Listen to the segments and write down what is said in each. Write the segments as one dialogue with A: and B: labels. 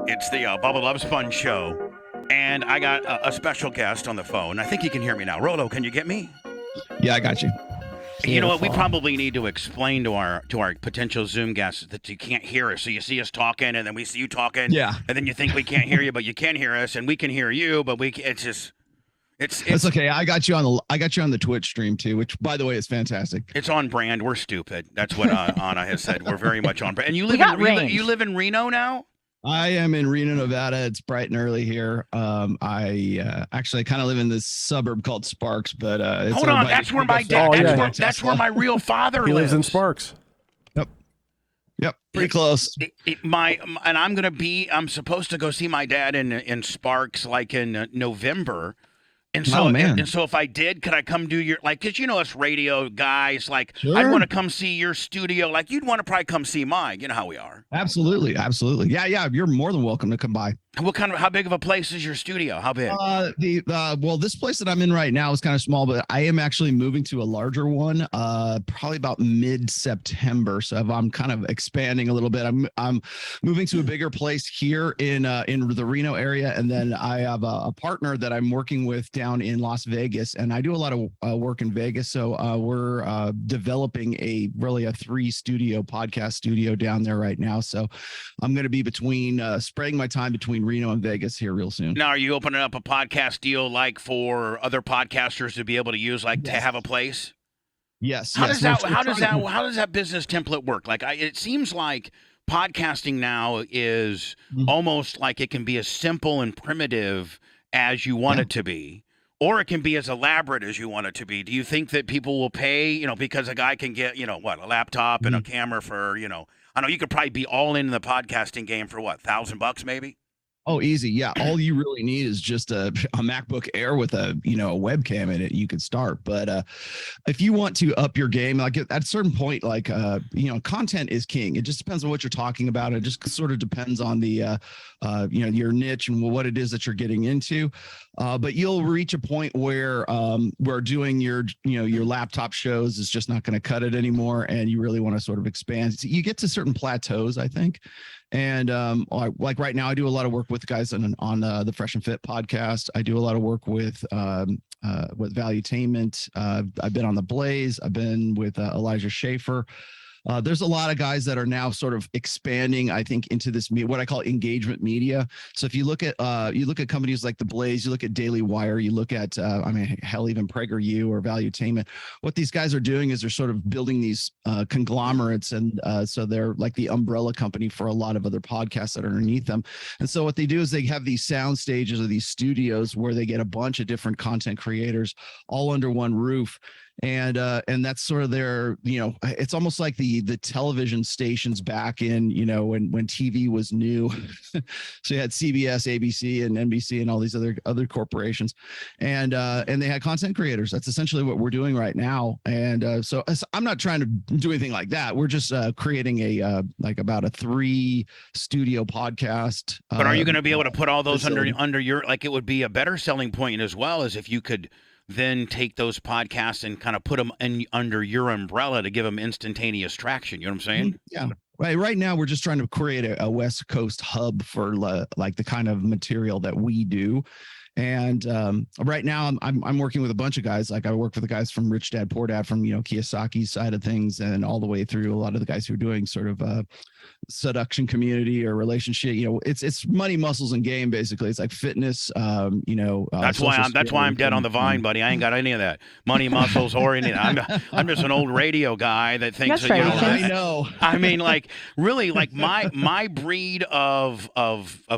A: It's the Bubba Loves Fun show, and I got a special guest on the phone. I think you can hear me now. Rollo, can you get me?
B: Yeah, I got you.
A: You know what? We probably need to explain to our potential Zoom guests that you can't hear us. So you see us talking, and then we see you talking.
B: Yeah.
A: And then you think we can't hear you, but you can hear us, and we can hear you, but it's just.
B: It's okay. I got you on the Twitch stream too, which by the way is fantastic.
A: It's on brand. We're stupid. That's what Anna has said. We're very much on brand. And you live in Reno now?
B: I am in Reno, Nevada. It's bright and early here. I actually kind of live in this suburb called Sparks, but
A: hold on. That's where my dad. That's where my real father lives.
C: He lives in Sparks.
B: Yep. Pretty close.
A: And I'm supposed to go see my dad in Sparks like in November. And so, and so if I did, could I come do your, like, because you know us radio guys, like, sure. I'd want to come see your studio. Like, you'd want to probably come see mine. You know how we are.
B: Absolutely. Yeah. You're more than welcome to come by.
A: How big of a place is your studio? How big?
B: Well, this place that I'm in right now is kind of small, but I am actually moving to a larger one, probably about mid-September. So I'm kind of expanding a little bit. I'm moving to a bigger place here in the Reno area, and then I have a partner that I'm working with down in Las Vegas, and I do a lot of work in Vegas. So we're developing a 3-studio podcast studio down there right now. So I'm going to be spreading my time between Reno and Vegas here real soon.
A: Now, are you opening up a podcast deal like for other podcasters to be able to use, like to have a place?
B: Yes.
A: How does that business template work? Like, it seems like podcasting now is almost like it can be as simple and primitive as you want it to be, or it can be as elaborate as you want it to be. Do you think that people will pay, because a guy can get, a laptop and a camera for, I know you could probably be all in the podcasting game for what, $1,000 maybe?
B: Oh, easy. Yeah. All you really need is just a MacBook Air with a webcam in it. You could start. But if you want to up your game, like at a certain point, like, content is king. It just depends on what you're talking about. It just sort of depends on the, your niche and what it is that you're getting into. But you'll reach a point where doing your laptop shows is just not going to cut it anymore. And you really want to sort of expand. So you get to certain plateaus, I think. And like right now, I do a lot of work with guys on the Fresh and Fit podcast. I do a lot of work with Valuetainment. I've been on the Blaze. I've been with Elijah Schaefer. There's a lot of guys that are now sort of expanding, I think, into this what I call engagement media. So if you look at companies like the Blaze, you look at Daily Wire, you look at hell, even PragerU or Valuetainment. What these guys are doing is they're sort of building these conglomerates, and so they're like the umbrella company for a lot of other podcasts that are underneath them. And so what they do is they have these sound stages or these studios where they get a bunch of different content creators all under one roof. And that's sort of their, it's almost like the television stations back in, when TV was new. So you had CBS, ABC, and NBC, and all these other corporations, and they had content creators. That's essentially what we're doing right now. And so I'm not trying to do anything like that. We're just creating about a 3-studio podcast.
A: But are you going to be able to put all those under your, like, it would be a better selling point as well as if you could then take those podcasts and kind of put them under your umbrella to give them instantaneous traction. You know what I'm saying?
B: Yeah. Right now, we're just trying to create a West Coast hub for like the kind of material that we do. And right now, I'm working with a bunch of guys. Like I work with the guys from Rich Dad Poor Dad, from Kiyosaki's side of things, and all the way through a lot of the guys who are doing sort of seduction community or relationship. It's money, muscles, and game. Basically, it's like fitness.
A: That's why I'm dead on the vine, buddy. I ain't got any of that money, muscles, or anything. I'm just an old radio guy that thinks that,
B: I know.
A: I mean, like, really, like my breed of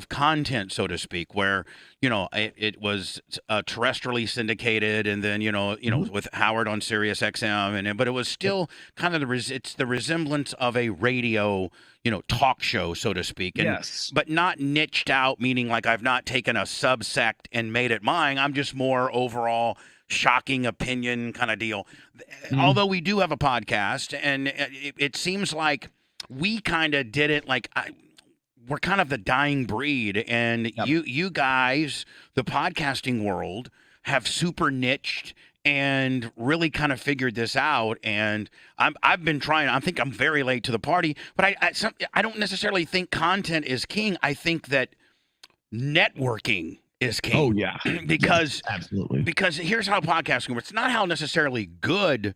A: content, so to speak, where it was terrestrially syndicated, and then with Howard on Sirius XM, but it was still kind of it's the resemblance of a radio talk show, so to speak, but not niched out, meaning like I've not taken a subsect and made it mine. I'm just more overall shocking opinion kind of deal. Although we do have a podcast, and it seems like we kind of did it like we're kind of the dying breed, and you guys, the podcasting world, have super niched and really kind of figured this out. And I've been trying. I think I'm very late to the party, but I don't necessarily think content is king. I think that networking is king.
B: Oh yeah,
A: because
B: yes, absolutely.
A: Because here's how podcasting works. It's not how necessarily good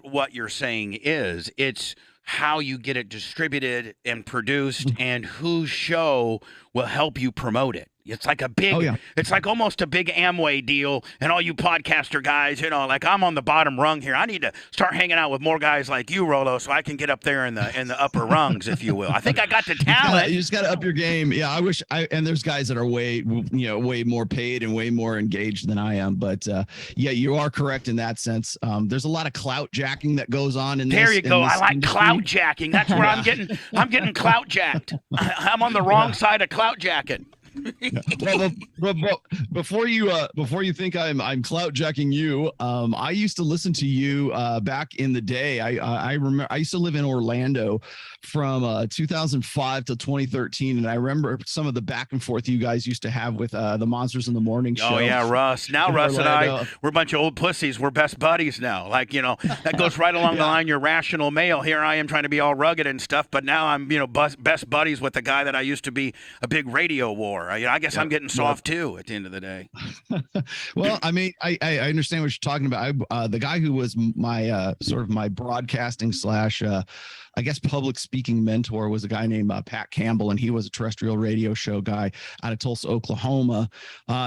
A: what you're saying is. It's how you get it distributed and produced, and whose show will help you promote it. It's like a big, it's like almost a big Amway deal. And all you podcaster guys, like I'm on the bottom rung here. I need to start hanging out with more guys like you, Rollo, so I can get up there in the upper rungs, if you will. I think I got the talent.
B: You just got to up your game. Yeah, I wish and there's guys that are way more paid and way more engaged than I am. But yeah, you are correct in that sense. There's a lot of clout jacking that goes on in
A: there
B: this.
A: You go. I like clout jacking. That's where I'm getting clout jacked. I'm on the wrong side of clout jacking.
B: Well, before you think I'm clout jacking you, I used to listen to you back in the day. I remember I used to live in Orlando from 2005 to 2013, and I remember some of the back and forth you guys used to have with the Monsters in the Morning show.
A: Oh yeah, Russ. Now Russ and I, we're a bunch of old pussies. We're best buddies now. Like that goes right along the line. You're rational male. Here I am trying to be all rugged and stuff, but now I'm best buddies with the guy that I used to be a big radio war. I guess I'm getting soft too at the end of the day.
B: Well, I mean, I understand what you're talking about. The guy who was my sort of my broadcasting slash I guess public speaking mentor was a guy named Pat Campbell, and he was a terrestrial radio show guy out of Tulsa, Oklahoma.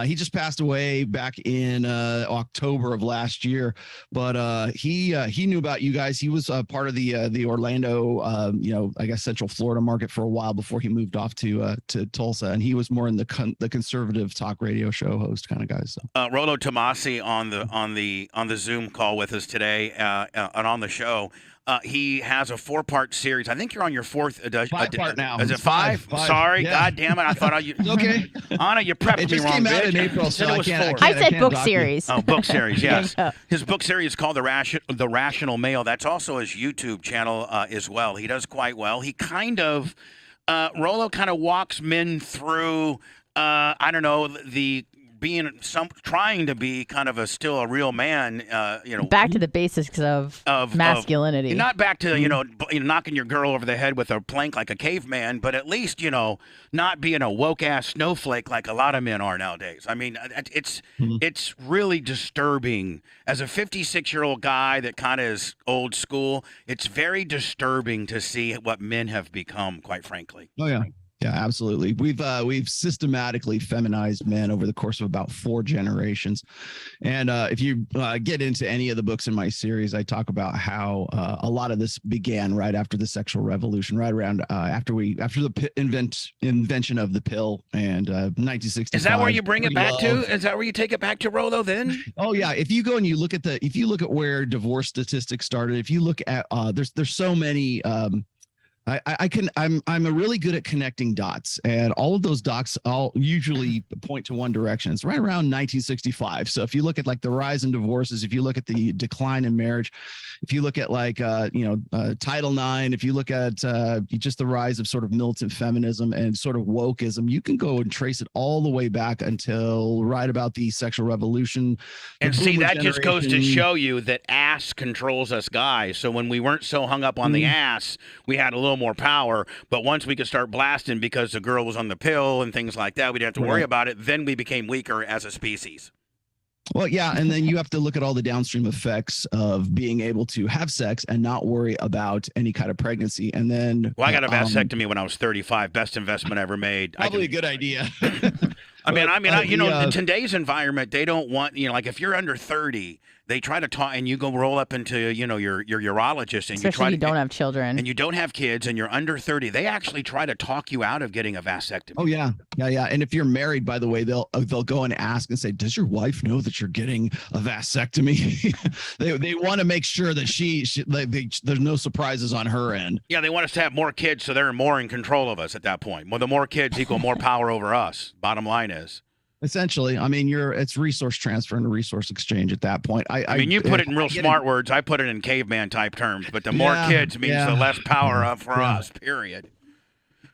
B: He just passed away back in October of last year, but he knew about you guys. He was part of the Orlando, I guess Central Florida market for a while before he moved off to Tulsa, and he was more in the conservative talk radio show host kind of guy. So
A: Rollo Tomassi on the Zoom call with us today and on the show. He has a 4-part series. I think you're on your 4th.
B: 5-part now.
A: Is it 5? Sorry,
B: yeah.
A: God damn it! I thought
B: okay.
A: Anna, you prepped me wrong.
B: It just came out in April, so
A: I can't.
C: I said book series.
A: Oh, book series. Yes, his book series is called The Rational Male. That's also his YouTube channel as well. He does quite well. He kind of Rollo kind of walks men through. I don't know, trying to be kind of still a real man,
C: back to the basics of masculinity.
A: Not back to knocking your girl over the head with a plank like a caveman, but at least not being a woke ass snowflake like a lot of men are nowadays. I mean, it's really disturbing as a 56-year-old guy that kind of is old school. It's very disturbing to see what men have become, quite frankly.
B: Oh yeah. Yeah, absolutely. We've systematically feminized men over the course of about 4 generations. And if you get into any of the books in my series, I talk about how a lot of this began right after the sexual revolution, right around after the invention of the pill and 1965.
A: Is that where you bring it back to? Is that where you take it back to, Rollo, then?
B: Oh yeah. If you go and you look at where divorce statistics started, if you look at there's so many I'm really good at connecting dots, and all of those dots all usually point to one direction. It's right around 1965. So if you look at like the rise in divorces, if you look at the decline in marriage, if you look at like Title IX, if you look at just the rise of sort of militant feminism and sort of wokeism, you can go and trace it all the way back until right about the sexual revolution.
A: And see, that just goes to show you that ass controls us guys. So when we weren't so hung up on the ass, we had a little more power, but once we could start blasting because the girl was on the pill and things like that, we didn't have to worry about it. Then we became weaker as a species.
B: Well, yeah, and then you have to look at all the downstream effects of being able to have sex and not worry about any kind of pregnancy. And then,
A: I got a vasectomy when I was 35. Best investment I ever made.
B: Probably a good idea.
A: In today's environment, they don't want, like if you're under 30, they try to talk, and you go roll up into, your urologist, and
C: especially you don't have children,
A: and you don't have kids, and you're under 30. They actually try to talk you out of getting a vasectomy.
B: Oh yeah. And if you're married, by the way, they'll go and ask and say, "Does your wife know that you're getting a vasectomy?" they want to make sure that there's no surprises on her end.
A: Yeah, they want us to have more kids, so they're more in control of us at that point. Well, the more kids equal more power over us. Bottom line is.
B: Essentially, I mean, it's resource transfer and resource exchange at that point.
A: I mean, you put it in real smart words. I put it in caveman type terms, but the more kids means the less power for us, period.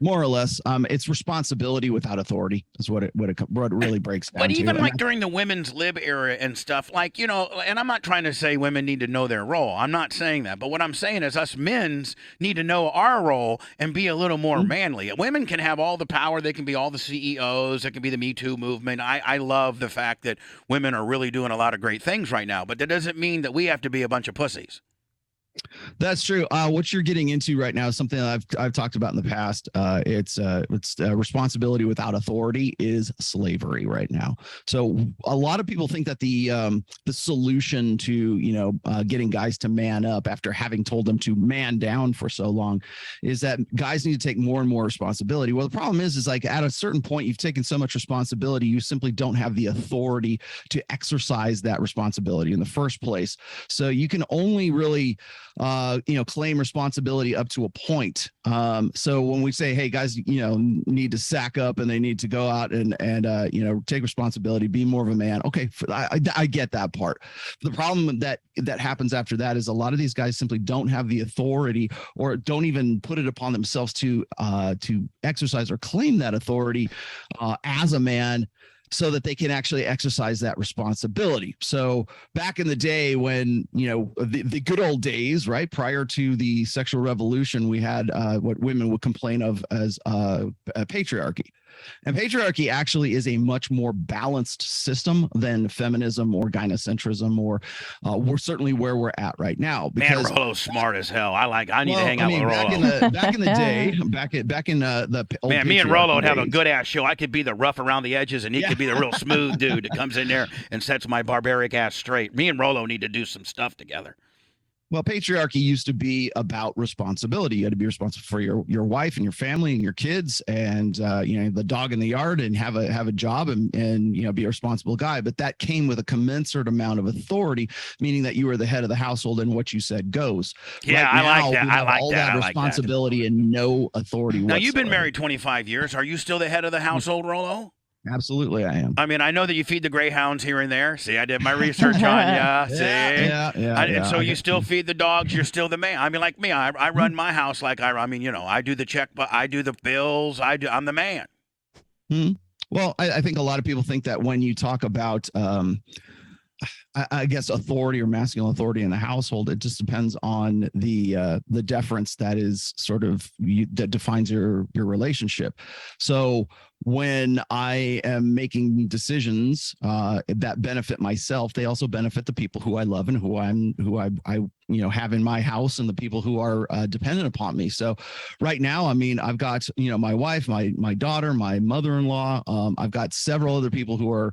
B: More or less, it's responsibility without authority is what it really breaks down
A: But
B: to.
A: even like during the women's lib era and stuff, like, and I'm not trying to say women need to know their role. I'm not saying that. But what I'm saying is us men's need to know our role and be a little more manly. Women can have all the power. They can be all the CEOs. It can be the Me Too movement. I love the fact that women are really doing a lot of great things right now. But that doesn't mean that we have to be a bunch of pussies.
B: That's true. What you're getting into right now is something that I've talked about in the past. It's responsibility without authority is slavery right now. So a lot of people think that the solution to getting guys to man up after having told them to man down for so long is that guys need to take more and more responsibility. Well, the problem is like at a certain point you've taken so much responsibility, you simply don't have the authority to exercise that responsibility in the first place. So you can only really claim responsibility up to a point. So when we say, hey, guys, need to sack up and they need to go out and take responsibility, be more of a man. Okay, I get that part. The problem that happens after that is a lot of these guys simply don't have the authority or don't even put it upon themselves to exercise or claim that authority as a man, so that they can actually exercise that responsibility. So back in the day when, the good old days, right, prior to the sexual revolution, we had what women would complain of as patriarchy. And patriarchy actually is a much more balanced system than feminism or gynocentrism, or we're certainly where we're at right now.
A: Because, man, Rollo's smart as hell. I need to hang out with Rollo.
B: Back in the day, back in the old
A: man, me and Rollo would have a good ass show. I could be the rough around the edges, and he could be the real smooth dude that comes in there and sets my barbaric ass straight. Me and Rollo need to do some stuff together.
B: Well, patriarchy used to be about responsibility. You had to be responsible for your wife and your family and your kids and, the dog in the yard and have a job and be a responsible guy. But that came with a commensurate amount of authority, meaning that you were the head of the household and what you said goes.
A: Yeah,
B: right
A: I like that.
B: I like all that responsibility and no authority
A: now,
B: whatsoever.
A: You've been married 25 years. Are you still the head of the household, Rollo?
B: Absolutely, I am.
A: I mean, I know that you feed the greyhounds here and there. See, I did my research on you. See?
B: Yeah.
A: And so you still feed the dogs. You're still the man. I mean, like me, I run my house like I do the check, but I do the bills. I'm the man.
B: Well, I think a lot of people think that when you talk about I guess authority or masculine authority in the household, it just depends on the deference that is sort of that defines your relationship. So when I am making decisions that benefit myself, they also benefit the people who I love and who I have in my house and the people who are dependent upon me. So right now, I mean, I've got, my wife, my daughter, my mother-in-law. I've got several other people who are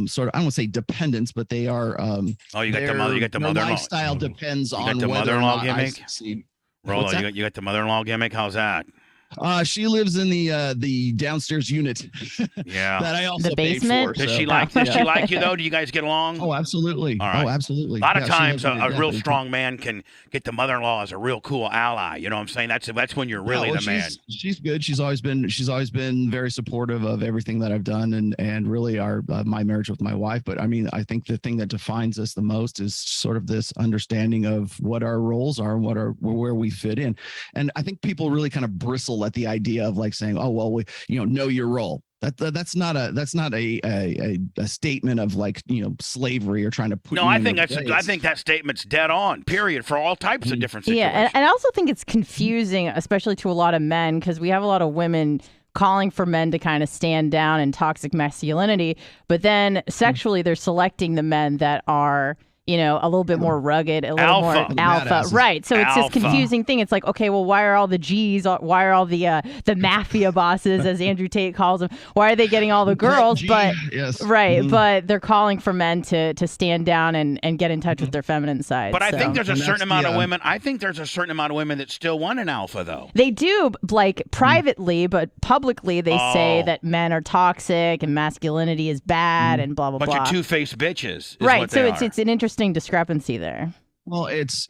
B: sort of, I don't want to say dependents, but they are.
A: You got the mother-in-law.
B: Their lifestyle depends on
A: the
B: whether
A: mother-in-law
B: or not
A: gimmick. Rollo, you got the mother-in-law gimmick. How's that?
B: She lives in the downstairs unit.
A: Yeah.
B: That I also
C: the basement.
B: paid for.
A: Does she like you though? Do you guys get along?
B: Oh, absolutely.
A: All right.
B: Oh, absolutely.
A: A lot of times a real strong man can get the mother-in-law as a real cool ally. You know what I'm saying? That's when you're really the man.
B: She's good. She's always been very supportive of everything that I've done and really my marriage with my wife. But I mean, I think the thing that defines us the most is sort of this understanding of what our roles are and where we fit in. And I think people really kind of bristle at the idea of like saying, oh, well, know your role. That's not a statement of like, slavery or trying to put.
A: No, I think that statement's dead on, period, for all types of different situations.
C: Yeah. And I also think it's confusing, especially to a lot of men, because we have a lot of women calling for men to kind of stand down in toxic masculinity. But then sexually, they're selecting the men that are, a little bit more rugged, a little more alpha. Right. So it's this confusing thing. It's like, okay, well, why are all the G's, why are all the mafia bosses, as Andrew Tate calls them, why are they getting all the girls? But but they're calling for men to stand down and get in touch with their feminine side.
A: But I think there's a certain amount of women. I think there's a certain amount of women that still want an alpha, though.
C: They do, like privately, but publicly they say that men are toxic and masculinity is bad and blah blah blah.
A: Bunch of two-faced bitches.
C: Right. So it's an interesting discrepancy there.
B: Well, it's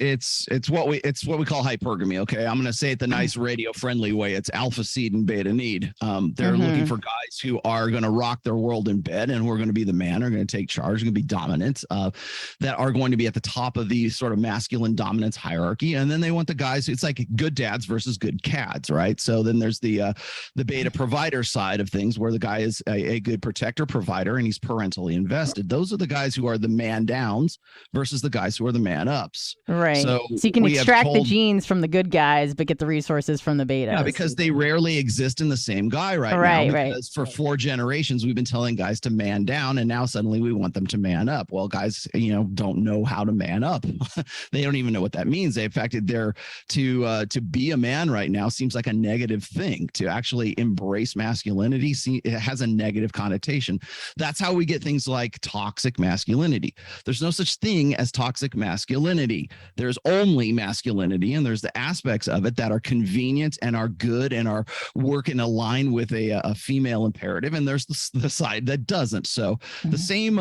B: what we call hypergamy. Okay, I'm going to say it the nice radio friendly way. It's alpha seed and beta need. They're looking for guys who are going to rock their world in bed and who are going to be the man, are going to take charge, going to be dominant, that are going to be at the top of the sort of masculine dominance hierarchy. And then they want the guys. It's like good dads versus good cads, right? So then there's the beta provider side of things, where the guy is a good protector, provider, and he's parentally invested. Those are the guys who are the man downs versus the guys who are the man ups.
C: Right. So you can extract the genes from the good guys, but get the resources from the betas.
B: Yeah, because they rarely exist in the same guy now. Because for 4 generations, we've been telling guys to man down, and now suddenly we want them to man up. Well, guys, don't know how to man up. They don't even know what that means. In fact, to be a man right now seems like a negative thing. To actually embrace masculinity, it has a negative connotation. That's how we get things like toxic masculinity. There's no such thing as toxic masculinity. There's only masculinity, and there's the aspects of it that are convenient and are good and are work in line with a female imperative, and there's the side that doesn't. So the same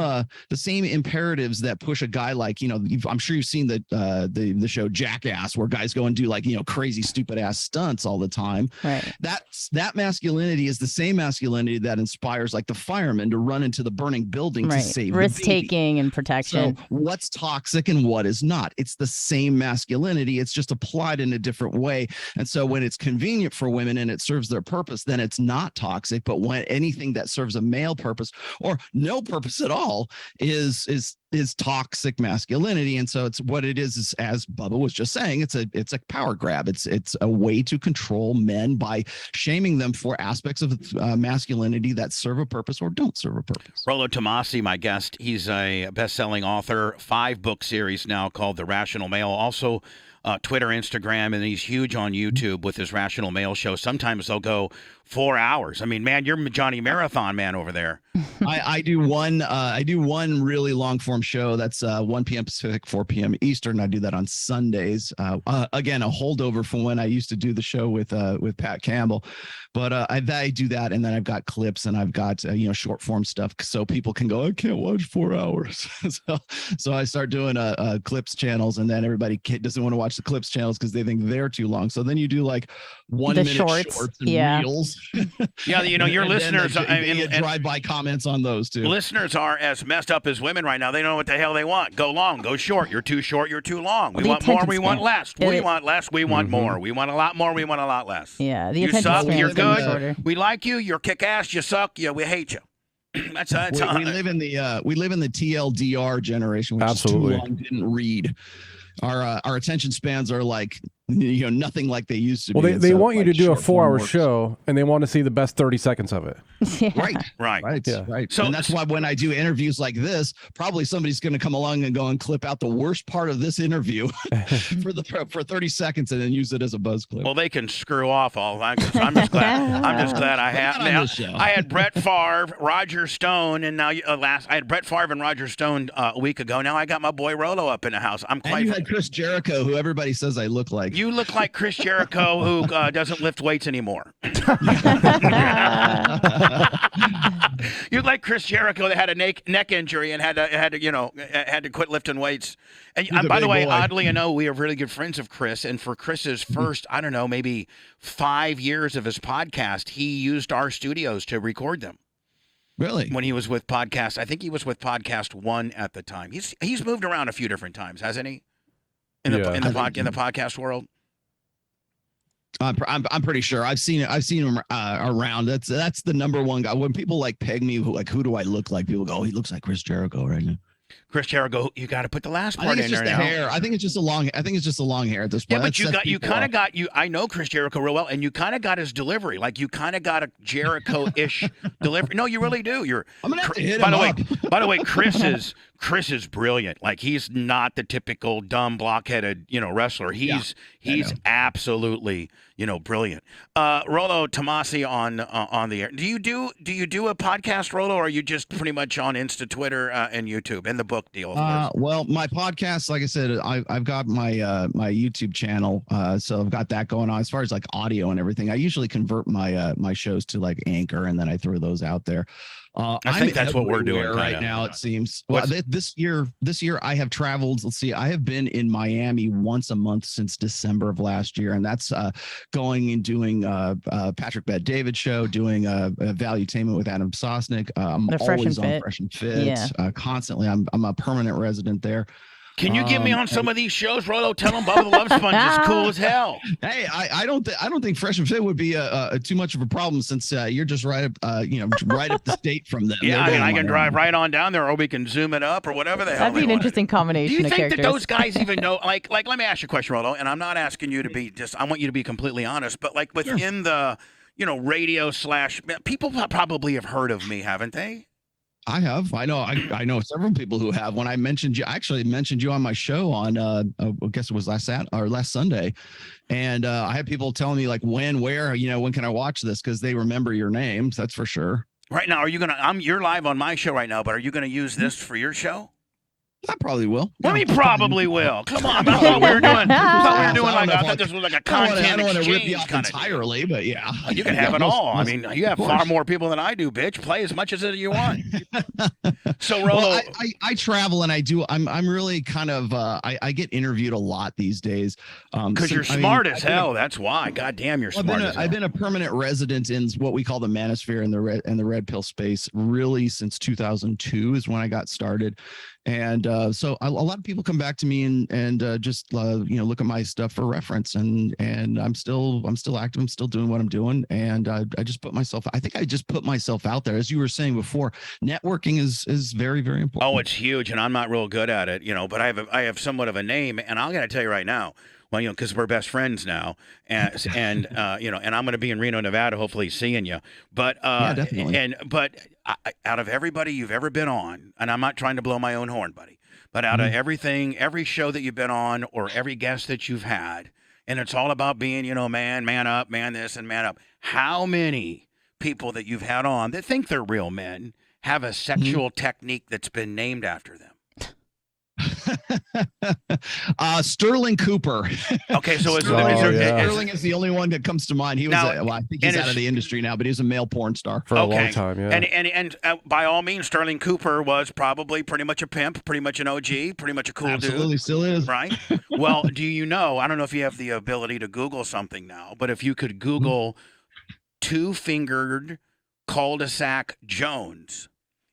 B: imperatives that push a guy like, I'm sure you've seen the show Jackass, where guys go and do like crazy stupid ass stunts all the time.
C: Right.
B: That masculinity is the same masculinity that inspires like the firemen to run into the burning building to save
C: risk taking and protection.
B: So what's toxic and what is not? It's the same masculinity. It's just applied in a different way. And so when it's convenient for women and it serves their purpose, then it's not toxic. But when anything that serves a male purpose or no purpose at all is toxic masculinity. And so it's what it is, as Bubba was just saying, it's a power grab. It's a way to control men by shaming them for aspects of masculinity that serve a purpose or don't serve a purpose.
A: Rollo Tomassi, my guest, he's a best-selling author, 5-book series now called The Rational Male. Also Twitter, Instagram, and he's huge on YouTube with his Rational Male show. Sometimes they'll go 4 hours. I mean, man, you're Johnny Marathon man over there.
B: I do one really long form show that's 1 p.m. Pacific, 4 p.m. Eastern. I do that on Sundays. Again, a holdover from when I used to do the show with Pat Campbell. But I do that, and then I've got clips and I've got short form stuff, so people can go, I can't watch 4 hours. so I start doing clips channels, and then everybody doesn't want to watch the clips channels because they think they're too long. So then you do like 1 minute shorts and reels.
A: Yeah, your listeners
B: and drive-by comments on those too.
A: Listeners are as messed up as women right now. They don't know what the hell they want. Go long, go short. You're too short. You're too long. We want more. We want less. We want less. We want more. We want a lot more. We want a lot less.
C: Yeah,
A: you suck. You're good. We like you. You're kick ass. You suck. Yeah, we hate you. That's
B: we live in the TLDR generation, which
D: Absolutely.
B: is too long, didn't read. Our attention spans are like nothing like they used to be.
D: Well, they want you to do a 4-hour show, and they want to see the best 30 seconds of it.
C: Yeah.
B: Right.
D: Yeah.
B: Right.
A: So,
B: and that's why when I do interviews like this, probably somebody's going to come along and go and clip out the worst part of this interview for 30 seconds and then use it as a buzz clip.
A: Well, they can screw off all that. I'm just glad I have. Now, I had Brett Favre, Roger Stone, and now I had Brett Favre and Roger Stone a week ago. Now I got my boy Rollo up in the house. I'm quite.
B: And you had Chris Jericho, who everybody says I look like.
A: You look like Chris Jericho, who doesn't lift weights anymore. You look like Chris Jericho that had a neck injury and had to quit lifting weights. And by the way, oddly enough, we are really good friends of Chris. And for Chris's first, I don't know, maybe 5 years of his podcast, he used our studios to record them.
B: Really?
A: When he was with podcast, I think he was with Podcast One at the time. He's moved around a few different times, hasn't he? In the podcast world.
B: I'm pretty sure I've seen him around. That's the number one guy. When people like peg me, who do I look like? People go, oh, he looks like Chris Jericho right now.
A: Chris Jericho, you got to put the last part in there now.
B: Hair. I think it's just the long. I think it's just the long hair at this point.
A: Yeah, but you kind of got. I know Chris Jericho real well, and you kind of got his delivery. Like you kind of got a Jericho-ish delivery. No, you really do.
B: I'm gonna have to hit him up.
A: By the way, Chris is brilliant. Like he's not the typical dumb blockheaded wrestler. He's absolutely brilliant. Rollo Tomassi on the air. Do you do a podcast, Rollo, or are you just pretty much on Insta, Twitter, and YouTube, and the book? book deal of yours?
B: Well, my podcast, like I said, I've got my my YouTube channel, so I've got that going on. As far as like audio and everything, I usually convert my my shows to like Anchor, and then I throw those out there.
A: I think that's what we're doing
B: right now. It seems. Well, this year I have traveled. Let's see, I have been in Miami once a month since December of last year, and that's going and doing Patrick Bet David show, doing Valuetainment with Adam Sosnick. I'm always on Fresh and Fit, constantly. I'm a permanent resident there.
A: Can you get me on some of these shows, Rollo? Tell them Bubba the Love Sponge is cool as hell.
B: Hey, I don't think Fresh and Fit would be too much of a problem since you're just right up right up the state from them.
A: Yeah, I mean, I can drive right on down there, or we can zoom it up, or whatever the hell.
C: That'd be an interesting combination.
A: Do you
C: of
A: think
C: characters.
A: that those guys even know? Like, let me ask you a question, Rollo, and I'm not asking you to be just. I want you to be completely honest, but like within the radio / people probably have heard of me, haven't they?
B: I have. I know several people who have. When I mentioned you, I actually mentioned you on my show on I guess it was last Sunday, and I had people telling me like when, where, when can I watch this, because they remember your names. That's for sure.
A: Right now, you're live on my show right now, but are you gonna use this for your show?
B: I probably will.
A: Well, we probably will. Come on, I thought we were doing. I thought this was like a content
B: I don't want to rip you
A: exchange
B: off entirely, but yeah.
A: You can have it all. I mean, you have far more people than I do, bitch. Play as much as you want. So, Rollo,
B: well, I travel and I do. I'm really kind of. I get interviewed a lot these days.
A: Because you're smart as hell. That's why. God damn, you're smart as hell.
B: I've been a permanent resident in what we call the manosphere and the red pill space really since 2002 is when I got started. And so a lot of people come back to me and just look at my stuff for reference, and I'm still active. I'm still doing what I'm doing, and I just put myself. I think I just put myself out there, as you were saying before. Networking is very, very important.
A: Oh, it's huge, and I'm not real good at it, but I have somewhat of a name, and I'm gonna tell you right now. Well, because we're best friends now, and and I'm going to be in Reno, Nevada, hopefully seeing you. But
B: yeah, definitely.
A: But out of everybody you've ever been on, and I'm not trying to blow my own horn, buddy, but out of everything, every show that you've been on, or every guest that you've had, and it's all about being, man up, man this, and man up. How many people that you've had on that think they're real men have a sexual technique that's been named after them?
B: Sterling Cooper.
A: Okay, so
B: Sterling is the only one that comes to mind. He was, I think he's out of the industry now, but he was a male porn star
D: for a long time. Yeah,
A: and by all means, Sterling Cooper was probably pretty much a pimp, pretty much an OG, pretty much a cool dude.
B: Absolutely, still is.
A: Right. Well, do you know? I don't know if you have the ability to Google something now, but if you could Google two-fingered cul-de-sac Jones.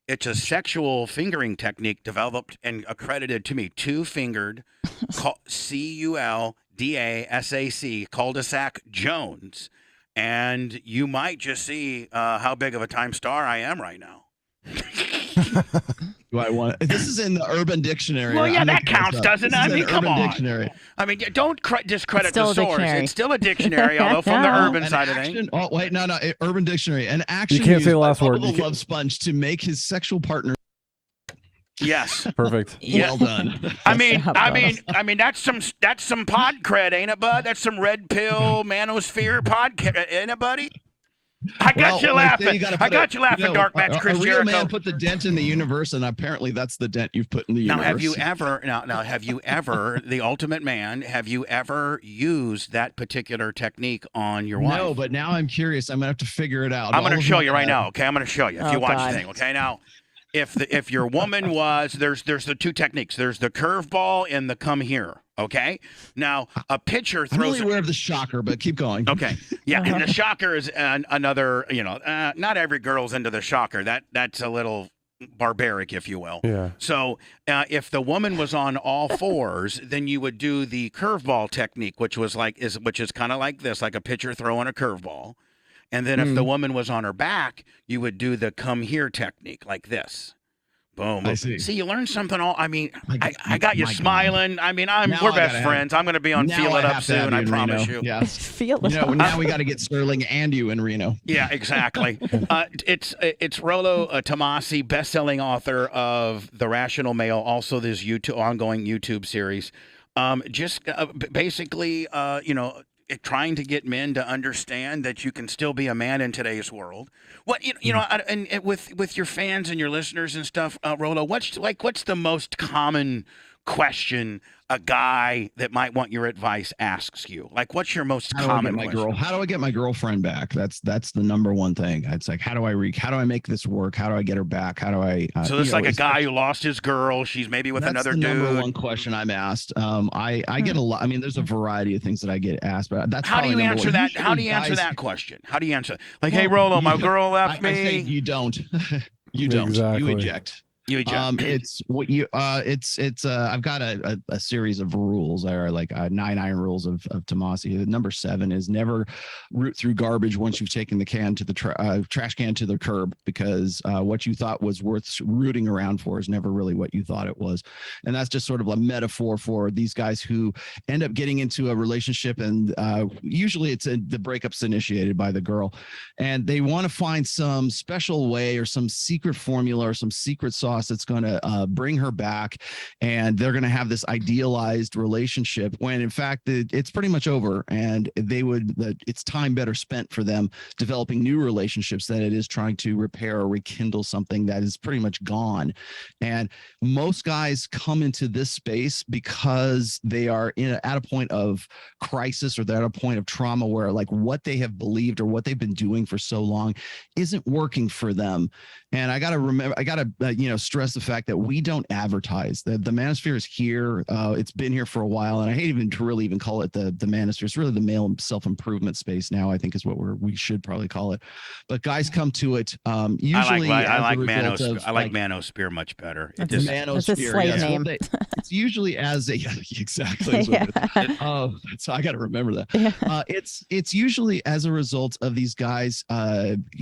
A: It's a sexual fingering technique developed and accredited to me. Two-fingered, CULDASAC, cul-de-sac Jones. And you might just see how big of a time star I am right now.
B: Do I want it? This is in the Urban Dictionary.
A: Well, yeah, that counts, doesn't it? I mean, come on.
B: Dictionary.
A: I mean, don't discredit the source. It's still a dictionary, although from the urban side of things.
B: Oh, wait, no, Urban Dictionary. An action
D: you can't say the last word.
B: The love sponge to make his sexual partner.
A: Yes.
D: Perfect.
B: Well done.
A: I mean, that's some pod cred, ain't it, bud? That's some red pill manosphere pod cred, ain't it, buddy? I got you laughing. Dark Match Chris Jericho.
B: A real man put the dent in the universe, and apparently that's the dent you've put in the universe.
A: Now, have you ever, the ultimate man, have you ever used that particular technique on your wife?
B: No, but now I'm curious. I'm going to have to figure it out.
A: I'm going to show you right now, okay? I'm going to show you if you watch the thing, okay? Now, if your woman was, there's the two techniques. There's the curveball and the come here. Okay. Now a pitcher throws.
B: I'm really aware of the shocker, but keep going.
A: Okay. Yeah, and the shocker is another. Not every girl's into the shocker. That's a little barbaric, if you will.
D: Yeah.
A: So if the woman was on all fours, then you would do the curveball technique, which is kind of like this, like a pitcher throwing a curveball. And then if the woman was on her back, you would do the come here technique, like this. Boom.
B: I see.
A: See, you learned something. I got you smiling. God. I mean, we're best friends. I'm going to be on Feel It Up soon. I promise you.
B: Yes.
C: Feel It Up.
B: Now we got to get Sterling and you in Reno.
A: Yeah, exactly. It's Rollo Tomassi, best-selling author of The Rational Male, also this ongoing YouTube series. Basically, trying to get men to understand that you can still be a man in today's world. What you know, and with your fans and your listeners and stuff, Rollo, what's the most common question a guy that might want your advice asks you? Like, what's your most common question?
B: How do I get my girlfriend back? That's the number one thing. It's like, how do I make this work? How do I get her back? How do I?
A: So it's like a guy who lost his girl. She's maybe with another dude.
B: That's the number one question I'm asked. I get a lot. I mean, there's a variety of things that I get asked, but that's
A: how do you answer that? How do you answer that question? How do you answer? Like, hey, Rollo, my girl left me.
B: I say you don't. You don't.
D: Exactly.
B: You eject. It's what you I've got a series of rules. There are like 9 iron rules of Tomassi. Number 7 is never root through garbage once you've taken the can to the trash can to the curb, because what you thought was worth rooting around for is never really what you thought it was. And that's just sort of a metaphor for these guys who end up getting into a relationship, and usually the breakup's initiated by the girl, and they want to find some special way or some secret formula or some secret sauce that's going to bring her back, and they're going to have this idealized relationship when in fact it's pretty much over, and it's time better spent for them developing new relationships than it is trying to repair or rekindle something that is pretty much gone. And most guys come into this space because they are at a point of crisis, or they're at a point of trauma where like what they have believed or what they've been doing for so long isn't working for them. And I got to stress the fact that we don't advertise. The manosphere is here. It's been here for a while, and I hate even to really even call it the manosphere. It's really the male self-improvement space now, I think, is what we should probably call it. But guys come to it usually.
A: I like manosphere much better.
C: It's a slave name.
B: It's usually as a exactly. So I got to remember that.
C: Yeah.
B: It's usually as a result of these guys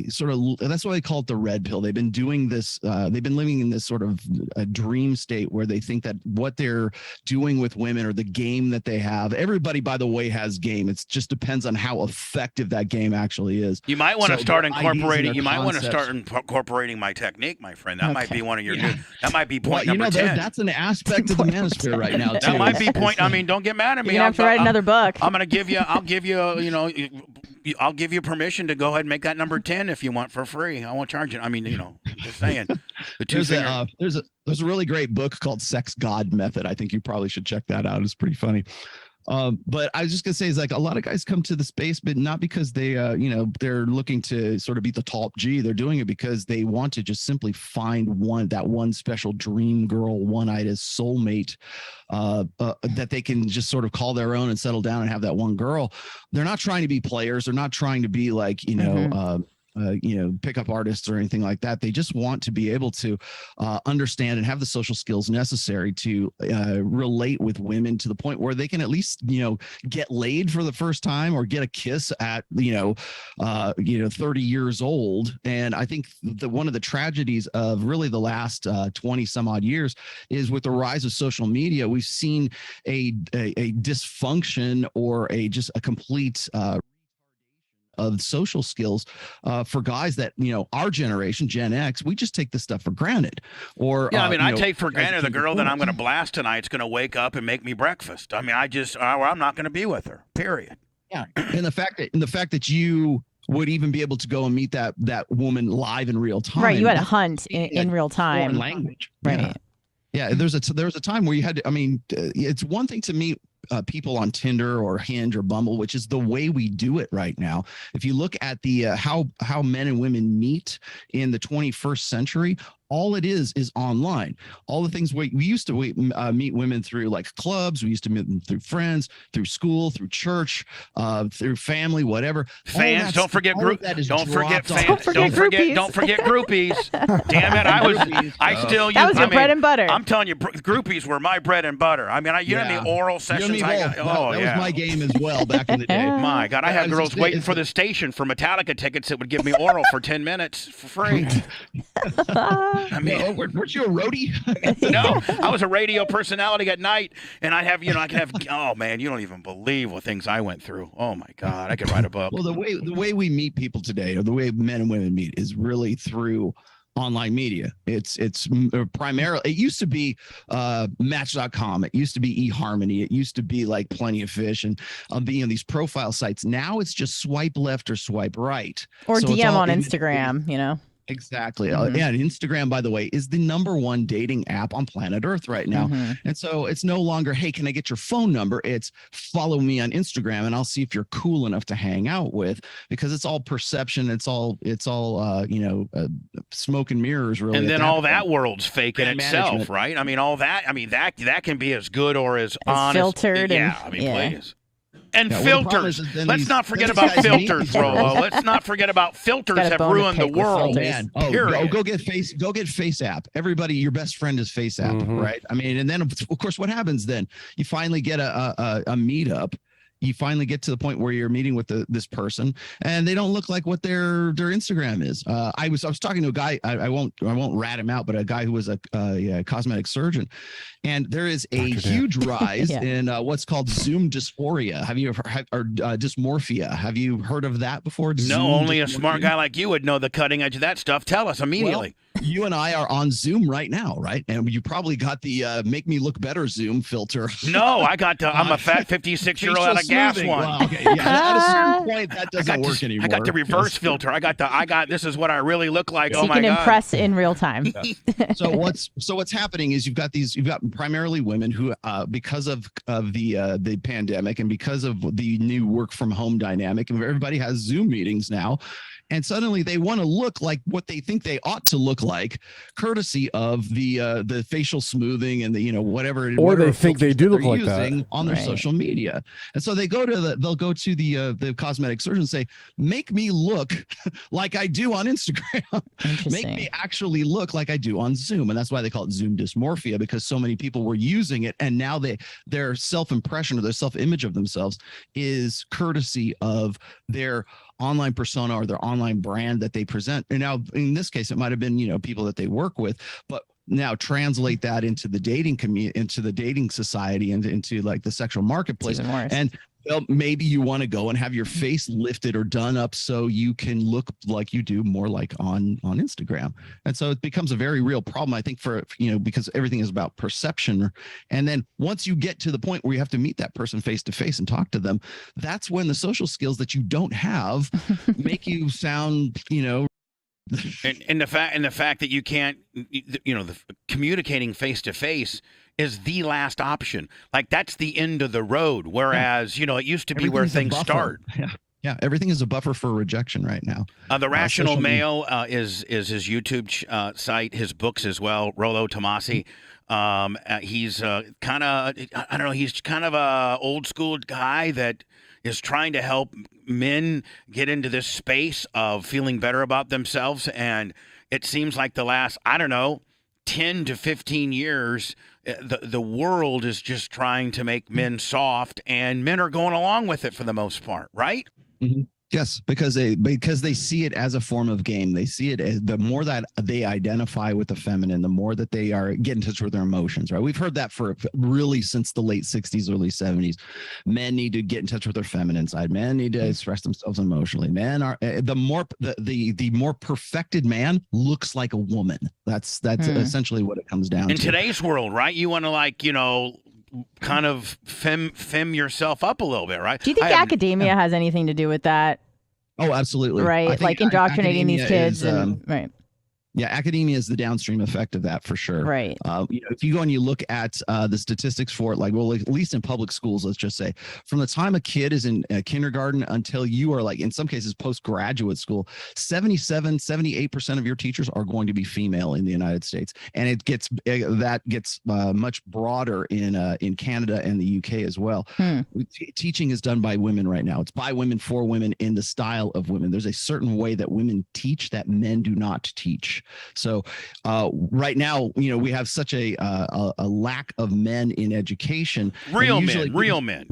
B: sort of. That's why they call it the red pill. They've been doing this. They've been living in this sort of a dream state where they think that what they're doing with women, or the game that they have. Everybody, by the way, has game. It just depends on how effective that game actually is.
A: You might want to start incorporating. You might want to start incorporating my technique, my friend. That might be one of your. Yeah. That might be point number 10.
B: That's an aspect of the manosphere right now. Too.
A: That might be point. I mean, don't get mad at me.
C: You have to write another book.
A: I'm going to give you. I'll give you. I'll give you permission to go ahead and make that number 10 if you want for free. I won't charge you. I mean, just saying. There's a really great book called Sex God Method. I think you probably should check that out. It's pretty funny. But I was just gonna say, is like a lot of guys come to the space, but not because they, they're looking to sort of be the top G. They're doing it because they want to just simply find that one special dream girl, one-eyed as soulmate, that they can just sort of call their own and settle down and have that one girl. They're not trying to be players. They're not trying to be like, pickup artists or anything like that. They just want to be able to understand and have the social skills necessary to relate with women to the point where they can at least, get laid for the first time or get a kiss at, 30 years old. And I think one of the tragedies of really the last 20 some odd years is with the rise of social media, we've seen a dysfunction or just a complete of social skills for guys that, our generation, Gen X, we just take this stuff for granted. Or I take for granted the girl that I'm going to blast tonight's going to wake up and make me breakfast. I mean, I'm not going to be with her, period.
B: Yeah. And the fact that you would even be able to go and meet that woman live in real time.
C: Right. You had to hunt in real time.
B: Foreign language.
C: Right.
B: Yeah. There was a time where you had to, it's one thing to meet people on Tinder or Hinge or Bumble, which is the way we do it right now. If you look at the how men and women meet in the 21st century, all it is online. All the things we used to meet women through like clubs. We used to meet them through friends, through school, through church, through family, whatever.
A: Fans, don't forget group. Don't forget fans. Don't forget groupies. Damn it!
C: That was your bread and butter.
A: I'm telling you, groupies were my bread and butter. I mean, oral sessions.
B: That was my game as well back in the day.
A: My God, I had girls waiting for the station for Metallica tickets that would give me oral for 10 minutes for free.
B: I mean, weren't you a roadie?
A: No, I was a radio personality at night, and I can have. Oh man, you don't even believe what things I went through. Oh my God, I could write a book.
B: Well, the way we meet people today, or the way men and women meet, is really through online media. It's primarily, it used to be Match.com. It used to be eHarmony. It used to be like Plenty of Fish and being these profile sites. Now it's just swipe left or swipe right.
C: Or
B: So it's
C: DM
B: all
C: on Instagram, you know.
B: Exactly. Yeah, and Instagram, by the way, is the #1 dating app on planet Earth right now. And so it's no longer, hey, can I get your phone number? It's follow me on Instagram and I'll see if you're cool enough to hang out with, because it's all perception. It's all smoke and mirrors, really.
A: And then all that world's fake in
B: Brand
A: itself,
B: management.
A: right? I mean, all that. I mean, that can be as good or as honest.
C: Filtered.
A: Yeah. I mean, please. And
B: Yeah, well, the problem
A: filters.
B: is then
A: Let's
B: these-
A: not forget
B: these
A: about
B: guys meet
A: filters,
B: each other.
A: Rollo. Let's not forget about filters
C: Got a
A: have
C: bone to
A: ruined the
C: pick with
A: world.
C: filters.
B: Man,
A: Period.
B: go get Face App. Everybody, your best friend is Face App, right? I mean, and then of course, what happens then? You finally get a meetup. You finally get to the point where you're meeting with this person, and they don't look like what their Instagram is. I was talking to a guy. I won't rat him out, but a guy who was a cosmetic surgeon, and there is a huge rise in what's called Zoom dysphoria. Have you ever or dysmorphia? Have you heard of that before?
A: No,
B: Zoom
A: only a
B: dysmorphia?
A: smart guy like you would know the cutting edge of that stuff. Tell us immediately.
B: Well, you and I are on Zoom right now, right? And you probably got the make me look better Zoom filter.
A: No, I'm a fat 56-year-old out of gas
B: smoothing.
A: one.
B: Well, okay, yeah, at a certain point, that doesn't work anymore.
A: I got the reverse filter. I got this is what I really look like.
C: So
A: Oh
C: you
A: my
C: can
A: God.
C: impress in real time.
B: So what's happening is you've got primarily women who because of the pandemic and because of the new work from home dynamic, and everybody has Zoom meetings now. And suddenly they want to look like what they think they ought to look like, courtesy of the facial smoothing and the whatever.
D: Or they think they do look like
B: using
D: that
B: on their
C: Right.
B: social media. And so they'll go to the cosmetic surgeon and say, make me look like I do on Instagram. Make
C: Interesting.
B: me actually look like I do on Zoom. And that's why they call it Zoom dysmorphia, because so many people were using it, and now their self-impression or their self-image of themselves is courtesy of their online persona or their online brand that they present. And now in this case, it might have been, people that they work with, but now translate that into the dating community, into the dating society, and into like the sexual marketplace.
C: Even worse.
B: And well, maybe you want to go and have your face lifted or done up so you can look like you do more like on Instagram. And so it becomes a very real problem, I think, for because everything is about perception. And then once you get to the point where you have to meet that person face to face and talk to them, that's when the social skills that you don't have make you sound,
A: And the fact that you can't, communicating face to face is the last option. Like that's the end of the road. Whereas, it used to be where
B: Everything's a
A: things
B: buffer.
A: start.
B: Yeah, everything is is a buffer for rejection right now.
A: The Rational
B: social media.
A: Male is his YouTube site, his books as well. Rollo Tomassi. He's kind of, I don't know, he's kind of a old school guy that is trying to help men get into this space of feeling better about themselves. And it seems like the last, 10 to 15 years, the world is just trying to make men soft, and men are going along with it for the most part, right?
B: Mm-hmm. Yes, because they see it as a form of game. They see it as the more that they identify with the feminine, the more that they are get in touch with their emotions, right? We've heard that for really since the late 60s, early 70s. Men need to get in touch with their feminine side. Men need to express themselves emotionally. Men are the more perfected man looks like a woman. That's essentially what it comes down
A: In
B: to.
A: today's world, right? You want to kind of fem yourself up a little bit, right?
C: Do you think academia has anything to do with that?
B: Oh, absolutely.
C: Right,
B: I think
C: like indoctrinating these
B: academia
C: kids,
B: is,
C: right?
B: Yeah, academia is the downstream effect of that for sure.
C: Right.
B: If you go and you look at the statistics for it, at least in public schools, let's just say, from the time a kid is in kindergarten until you are in some cases postgraduate school, 78% of your teachers are going to be female in the United States, and it gets much broader in Canada and the UK as well. Teaching is done by women right now. It's by women for women in the style of women. There's a certain way that women teach that men do not teach. So right now, we have such a lack of men in education.
A: Real men.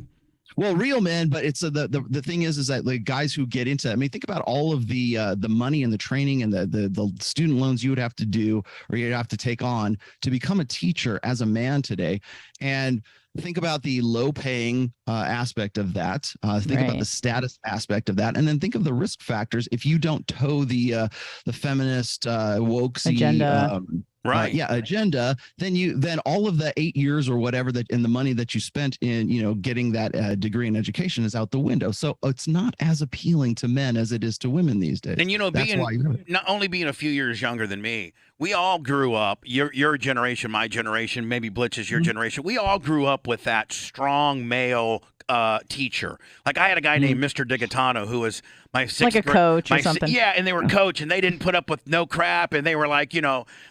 B: Well, real men, but it's the thing is that like guys who get into, think about all of the money and the training and the student loans you would have to do or you'd have to take on to become a teacher as a man today. And think about the low-paying aspect of that. Think about the status aspect of that, and then think of the risk factors if you don't toe the feminist wokesy
C: agenda.
B: Agenda. Then all of the 8 years or whatever that and the money that you spent in getting that degree in education is out the window. So it's not as appealing to men as it is to women these days.
A: And not only being a few years younger than me, we all grew up. Your generation, my generation, maybe Blitz's your generation. We all grew up with that strong male teacher. Like I had a guy named Mr. Digatano who was my sixth
C: like a coach or something.
A: Yeah, and they were coach, and they didn't put up with no crap, and they were like,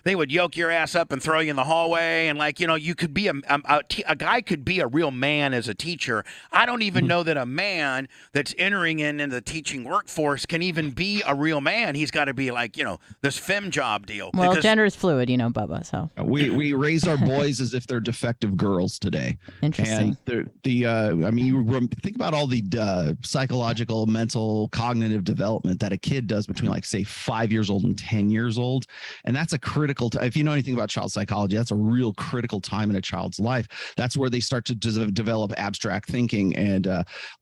A: they would yoke your ass up and throw you in the hallway, and like, you could be a guy could be a real man as a teacher. I don't even know that a man that's entering into the teaching workforce can even be a real man. He's got to be like, this fem job deal.
C: Well, gender is fluid, Bubba. So
B: we raise our boys as if they're defective girls today.
C: Interesting.
B: And you think about all the psychological, mental, cognitive development that a kid does between, like, say, 5 years old and 10 years old, and that's a critical. If you know anything about child psychology, that's a real critical time in a child's life. That's where they start to develop abstract thinking, and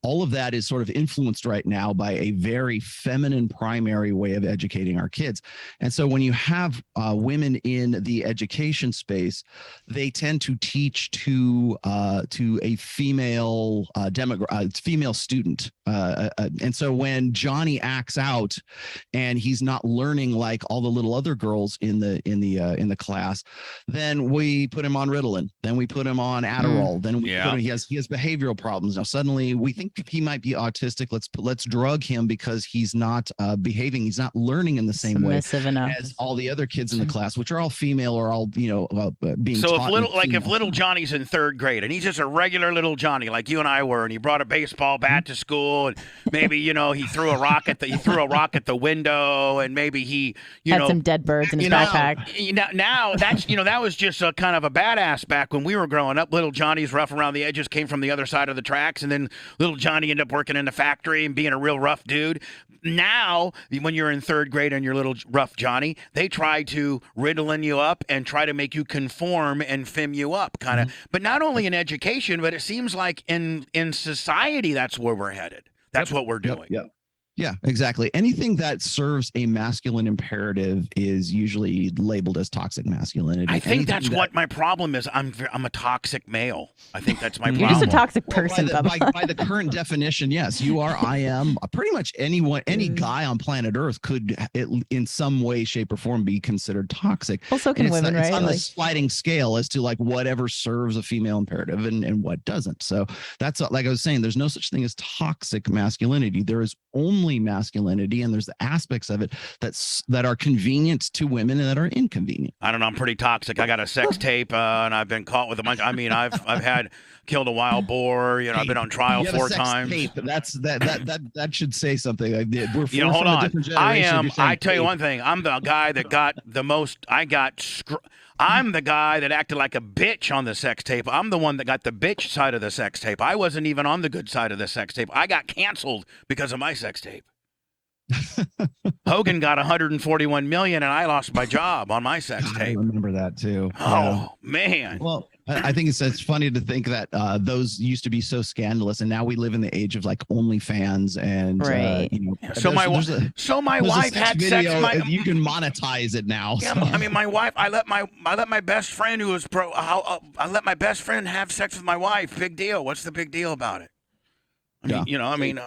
B: all of that is sort of influenced right now by a very feminine primary way of educating our kids. And so when you have women in the education space, they tend to teach to a female female student, and so when Johnny acts out and he's not learning like all the little other girls in the class, then we put him on Ritalin, then we put him on Adderall, then he has behavioral problems. Now suddenly we think he might be autistic. Let's drug him because he's not behaving, he's not learning in the same way as all the other kids in the class, which are all female or all being
A: so
B: taught.
A: If little Johnny's in third grade and he's just a regular little Johnny like you and I were, and he brought a baseball bat to school, and maybe he threw a rock at the window, and maybe he
C: had some dead birds in his backpack.
A: Now that's that was just a kind of a badass back when we were growing up. Little Johnny's rough around the edges came from the other side of the tracks, and then little Johnny ended up working in the factory and being a real rough dude. Now, when you're in third grade and you're little rough Johnny, they try to Ritalin you up and try to make you conform and fem you up, kind of. But not only in education, but it seems like in society, that's where we're headed. That's what we're doing.
B: Yeah, exactly. Anything that serves a masculine imperative is usually labeled as toxic masculinity.
A: I think that's what my problem is. I'm a toxic male. I think that's my problem.
C: You're just a toxic person.
B: By the current definition, yes, you are. I am. Pretty much any guy on planet Earth could, in some way, shape, or form, be considered toxic.
C: Also, can women, right?
B: It's on the sliding scale as to like whatever serves a female imperative and what doesn't. So that's like I was saying. There's no such thing as toxic masculinity. There is only masculinity, and there's the aspects of it that are convenient to women and that are inconvenient.
A: I don't know. I'm pretty toxic. I got a sex tape, and I've been caught with a bunch. I mean, I've killed a wild boar. I've been on trial 4 times.
B: Tape. That should say something.
A: Hold on. I tell you one thing. I'm the guy that got the most. I'm the guy that acted like a bitch on the sex tape. I'm the one that got the bitch side of the sex tape. I wasn't even on the good side of the sex tape. I got canceled because of my sex tape. Hogan got 141 million, and I lost my job on my sex tape.
B: I remember that too.
A: Oh man.
B: Well, I think it's funny to think that those used to be so scandalous, and now we live in the age of like OnlyFans and
C: right.
A: So my wife had sex.
B: You can monetize it now.
A: Yeah, so. I mean, my wife. I let my best friend who was I let my best friend have sex with my wife. Big deal. What's the big deal about it? I mean,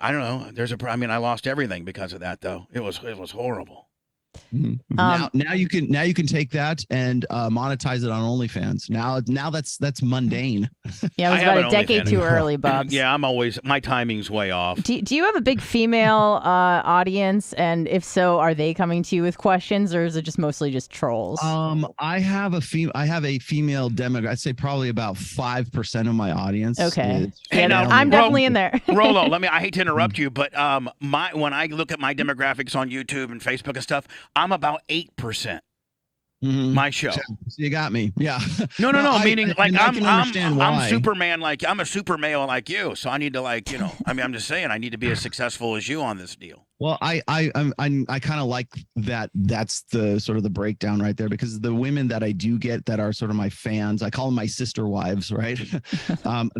A: I don't know. I lost everything because of that, though. It was horrible.
B: Mm-hmm. Now you can take that and monetize it on OnlyFans. Now that's mundane.
C: Yeah, it was about a decade too early, Bob.
A: Yeah, my timing's way off.
C: Do you have a big female audience? And if so, are they coming to you with questions, or is it just mostly just trolls?
B: I have a female demographic. I'd say probably about 5% of my audience.
C: Okay. I'm definitely in there.
A: Rollo, I hate to interrupt you, but when I look at my demographics on YouTube and Facebook and stuff, I'm about 8%.
B: Mm-hmm.
A: My show.
B: So you got me. Yeah.
A: No. Meaning, I'm Superman. Like I'm a super male like you. So I need to I'm just saying I need to be as successful as you on this deal.
B: Well, I kind of like that. That's the sort of the breakdown right there, because the women that I do get that are sort of my fans, I call them my sister wives, right?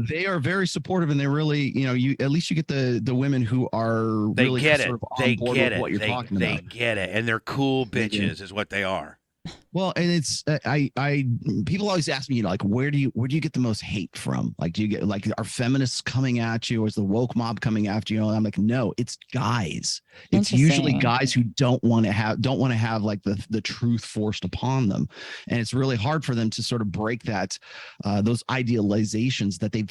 B: They are very supportive, and they really, you at least you get the women who are
A: They
B: really
A: get
B: sort
A: it.
B: of on
A: They
B: board
A: get
B: with
A: it.
B: what you're talking
A: They
B: about.
A: get it, and they're cool
B: They do.
A: bitches, is what they are.
B: Well, and it's I people always ask me, like, where do you get the most hate from? Like, do you get, like, are feminists coming at you, or is the woke mob coming after you? And I'm like, no, it's guys. It's usually
C: Interesting.
B: guys who don't want to have like the truth forced upon them, and it's really hard for them to sort of break that those idealizations that they've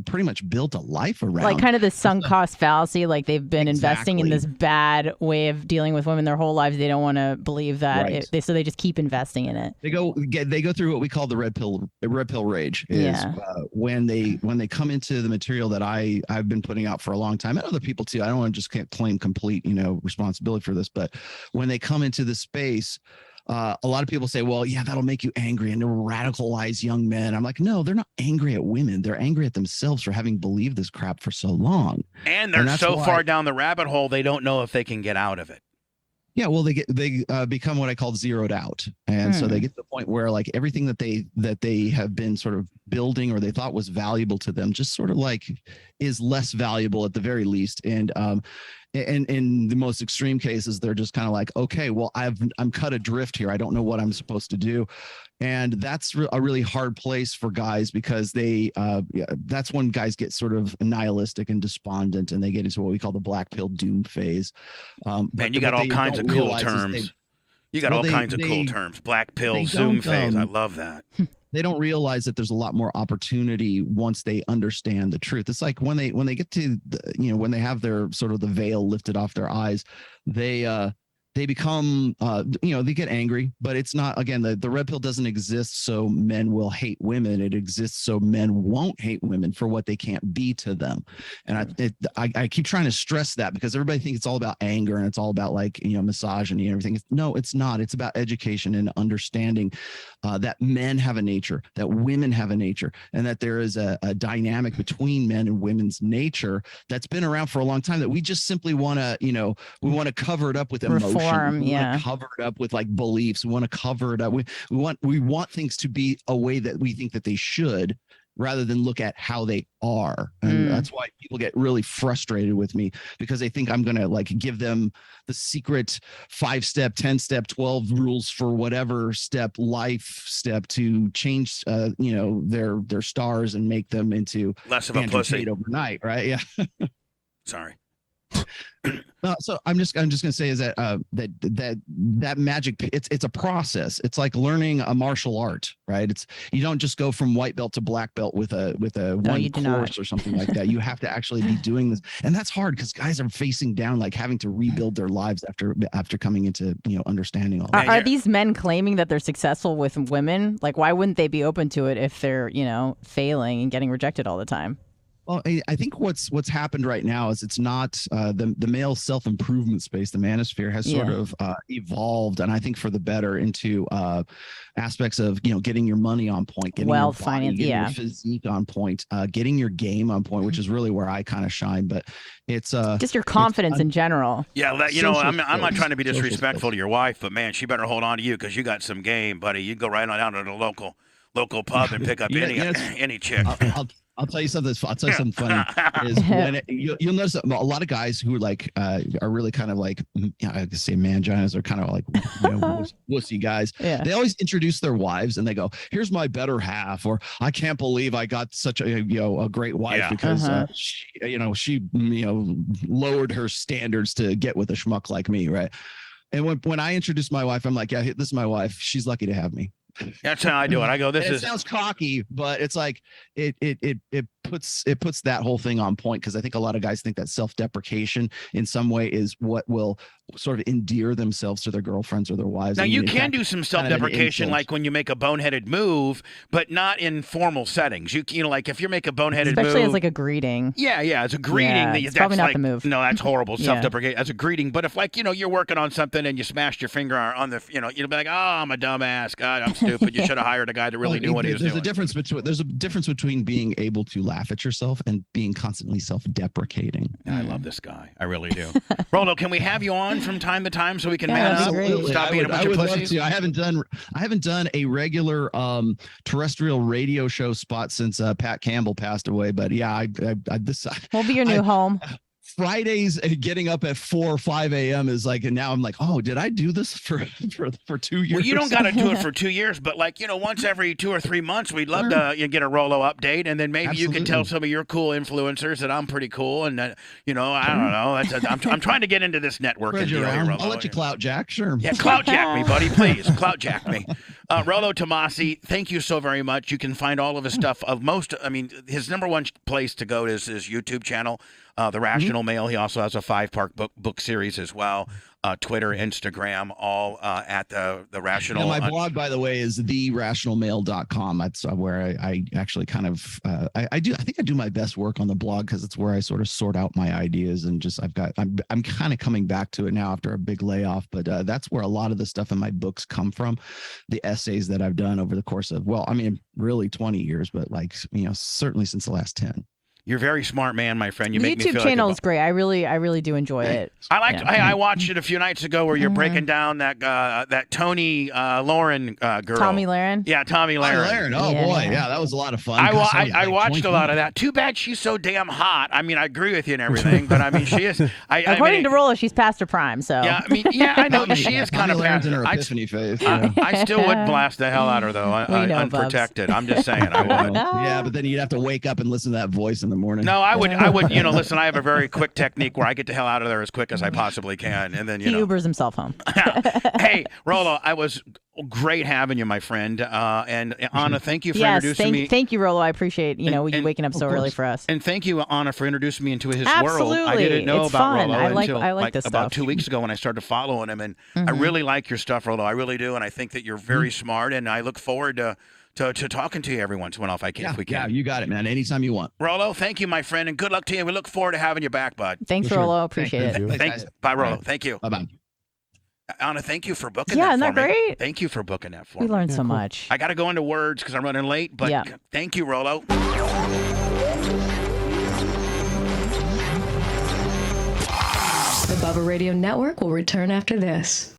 B: pretty much built a life around.
C: Like kind of the sunk cost fallacy, like they've been investing in
B: Exactly.
C: this bad way of dealing with women their whole lives. They don't want to believe that,
B: Right.
C: so they just keep investing in it.
B: They go through what we call the red pill rage, is
C: Yeah.
B: When they come into the material that I've been putting out for a long time, and other people too. I don't want to just claim complete responsibility for this, but when they come into this space, a lot of people say, well, yeah, that'll make you angry and it'll radicalize young men. I'm like, no, they're not angry at women. They're angry at themselves for having believed this crap for so long.
A: And they're
B: that's
A: so
B: why-
A: far down the rabbit hole, they don't know if they can get out of it.
B: Yeah, well, they become what I call zeroed out, and so they get to the point where, like, everything that they have been sort of building or they thought was valuable to them just sort of like is less valuable at the very least. And in the most extreme cases, they're just kind of like, okay, well, I'm cut adrift here. I don't know what I'm supposed to do. And that's a really hard place for guys, because that's when guys get sort of nihilistic and despondent, and they get into what we call the black pill doom phase.
A: Man, you got all kinds of cool terms. You got all kinds of cool terms. Black pill, Zoom phase. I love that.
B: They don't realize that there's a lot more opportunity once they understand the truth. It's like when they get to when they have their sort of the veil lifted off their eyes, they become they get angry, but it's not, again, the red pill doesn't exist so men will hate women. It exists so men won't hate women for what they can't be to them. And I keep trying to stress that, because everybody thinks it's all about anger and it's all about, like, misogyny and everything. No, it's not. It's about education and understanding that men have a nature, that women have a nature, and that there is a dynamic between men and women's nature that's been around for a long time, that we just simply want to, we want to cover it up with emotion.
C: Reform,
B: we
C: yeah.
B: want to cover it up with, like, beliefs. We want to cover it up. We want things to be a way that we think that they should, rather than look at how they are. And that's why people get really frustrated with me, because they think I'm going to, like, give them the secret 5-step, 10-step, 12 rules for whatever life step to change, their stars and make them into
A: Less of a
B: Andrew
A: pussy.
B: Tate overnight. Right. Yeah.
A: Sorry.
B: So I'm just gonna say is that that magic, it's a process. It's like learning a martial art, right? You don't just go from white belt to black belt with a one course or something like that. You have to actually be doing this, and that's hard, because guys are facing down, like, having to rebuild their lives after coming into understanding all that.
C: Are these men claiming that they're successful with women? Like, why wouldn't they be open to it if they're failing and getting rejected all the time?
B: Well, I think what's happened right now is it's not the male self-improvement space. The manosphere has sort of evolved, and I think for the better, into aspects of getting your money on point, getting your body,
C: finance,
B: getting your physique on point, getting your game on point, which is really where I kind of shine. But it's
C: just your confidence in general.
A: Yeah, I'm not trying to be
B: Social
A: disrespectful
B: skills.
A: to your wife, but man, she better hold on to you, because you got some game, buddy. You go right on down to the local pub and pick up any chick.
B: I'll tell you something. I'll tell you something funny. Is when you'll notice that a lot of guys who are really kind of like, I could say manginas, are kind of like wussy guys.
C: Yeah.
B: They always introduce their wives and they go, "Here's my better half," or "I can't believe I got such a great wife because she lowered her standards to get with a schmuck like me," right? And when I introduce my wife, I'm like, "Yeah, this is my wife. She's lucky to have me."
A: That's how I do it. I go,
B: It sounds cocky, but it's like it puts that whole thing on point, because I think a lot of guys think that self-deprecation in some way is what will sort of endear themselves to their girlfriends or their wives.
A: Now,
B: I mean,
A: you
B: in
A: can
B: fact,
A: do some
B: it's kind of an
A: self-deprecation,
B: insult.
A: like when you make a boneheaded move, but not in formal settings. Like if you make a boneheaded
C: Especially
A: move,
C: as like a greeting.
A: yeah, it's a greeting.
C: Yeah,
A: that's
C: it's probably not
A: like,
C: the move.
A: No, that's horrible.
C: Yeah.
A: Self-deprecation as a greeting. But if, like, you're working on something and you smashed your finger on the, you'll be like, "Oh, I'm a dumbass. God, I'm stupid. You should have hired a guy that really knew what he was doing.
B: There's a difference between being able to laugh at yourself and being constantly self-deprecating.
A: I love this guy. I really do. Rollo, can we have you on from time to time so we can man up?
B: Absolutely.
A: Stop being a bunch of pussies?
B: I haven't done a regular terrestrial radio show spot since Pat Campbell passed away. But yeah,
C: we'll be your new home.
B: Fridays getting up at 4 or 5 a.m. is like, and now I'm like, oh, did I do this for 2 years?
A: Well, you don't got to do it for 2 years, but like, once every 2 or 3 months, we'd love to get a Rollo update, and then maybe you can tell some of your cool influencers that I'm pretty cool, and I don't know. I'm trying to get into this networking deal here, Rollo.
B: I'll let you clout jack, sure.
A: Yeah, clout jack me, buddy, please. Clout jack me. Rollo Tomassi, thank you so very much. You can find all of his stuff. His number one place to go is his YouTube channel, The Rational Male. He also has a 5-part book series as well. Twitter, Instagram, all at the Rational.
B: Yeah, my blog, by the way, is therationalmale.com. That's where I actually kind of I think I do my best work on the blog because it's where I sort of sort out my ideas and just I'm kind of coming back to it now after a big layoff. But that's where a lot of the stuff in my books come from, the essays that I've done over the course of really 20 years, but certainly since the last 10.
A: You're a very smart man, my friend. You
C: the
A: make me feel
C: YouTube channel
A: like
C: is great. I really do enjoy it.
A: I watched it a few nights ago where you're breaking down that Tony Lauren girl.
C: Tomi Lahren?
A: Yeah, Tomi Lahren.
B: Oh, boy. Yeah, that was a lot of fun.
A: I watched a lot of that. Too bad she's so damn hot. I agree with you and everything, but she is.
C: According to Rollo, she's past her prime, so.
A: Yeah, I know she is kind of past
B: in her epiphany phase.
A: I still would blast the hell out of her, though, unprotected. I'm just saying, I would.
B: Yeah, but then you'd have to wake up and listen to that voice in the morning.
A: No, I would, listen, I have a very quick technique where I get the hell out of there as quick as I possibly can. And then,
C: he Ubers himself home.
A: Hey, Rollo, I was great having you, my friend. And Anna, thank you for introducing me.
C: Thank you, Rollo. I appreciate, you waking up so early for us.
A: And thank you, Anna, for introducing me into his
C: Absolutely.
A: world. I didn't know
C: it's
A: about
C: fun.
A: Rollo until
C: I like this
A: about
C: stuff.
A: 2 weeks ago when I started following him. And I really like your stuff, Rollo. I really do. And I think that you're very smart. And I look forward to talking to you every once in a while if we can.
B: Yeah, you got it, man. Anytime you want.
A: Rollo, thank you, my friend, and good luck to you. We look forward to having you back, bud.
C: Thanks, Rollo. Appreciate it.
A: Thanks. Bye, Rollo.
B: Right.
A: Thank you.
B: Bye-bye.
A: Anna, thank you for booking
C: that
A: for
C: isn't that
A: me.
C: great?
A: Thank you for booking that for me.
C: We learned so much.
A: I got to go into words because I'm running late, but thank you, Rollo.
E: The Bubba Radio Network will return after this.